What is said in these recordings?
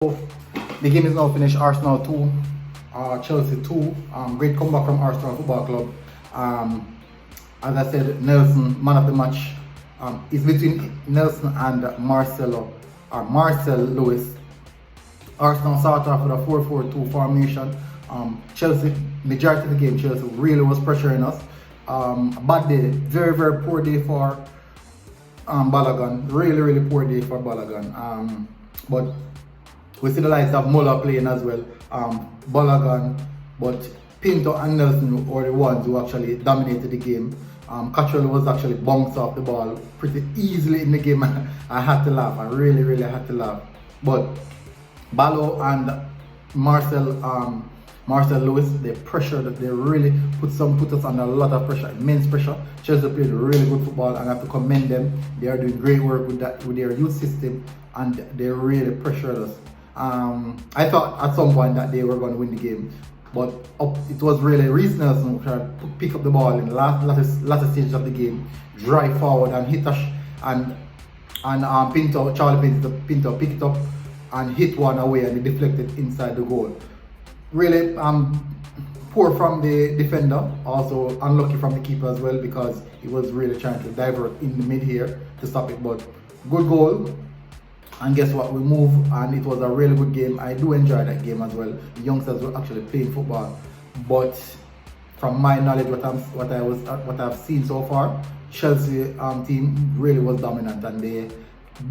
The game is now finished. Arsenal 2, Chelsea 2. Great comeback from Arsenal Football Club. As I said, Nelson, man of the match. It's between Nelson and Marcel Lewis. Arsenal started off with a 4-4-2 formation. Chelsea, majority of the game, Chelsea really was pressuring us. A bad day, very poor day for Balogun. Really poor day for Balogun. But we see the likes of Muller playing as well, Balogun, but Pinto and Nelson were the ones who actually dominated the game. Cottrell was actually bounced off the ball pretty easily in the game. I had to laugh. I really had to laugh. But Balo and Marcel Lewis, they pressured. They really put us under a lot of pressure, immense pressure. Chelsea played really good football, and I have to commend them. They are doing great work with their youth system, and they really pressured us. I thought at some point that they were going to win the game, but it was really Reece Nelson who tried to pick up the ball in the latter stages of the game, drive forward and hit and Charlie Pinto picked it up and hit one away, and it deflected inside the goal. Really poor from the defender, also unlucky from the keeper as well, because he was really trying to divert in the mid here to stop it. But good goal. And guess what? We move, and it was a really good game. I do enjoy that game as well. The youngsters were actually playing football, but from my knowledge, what I've seen so far, Chelsea team really was dominant, and they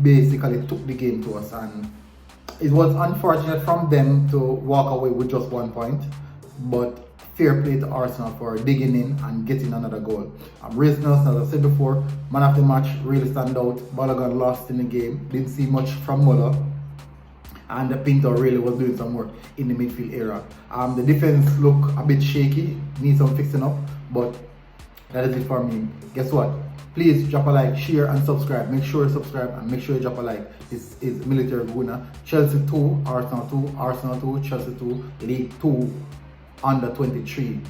basically took the game to us. And it was unfortunate from them to walk away with just 1 point, but fair play to Arsenal for digging in and getting another goal. Reece Nelson, as I said before, man of the match, really stand out. Balogun lost in the game, didn't see much from Muller, and Pinto really was doing some work in the midfield area. The defense look a bit shaky, needs some fixing up, but that is it for me. Guess what? Please drop a like, share and subscribe. Make sure you subscribe and make sure you drop a like. This is Military Guna. Chelsea 2, Arsenal 2, Chelsea 2, League 2, under 23.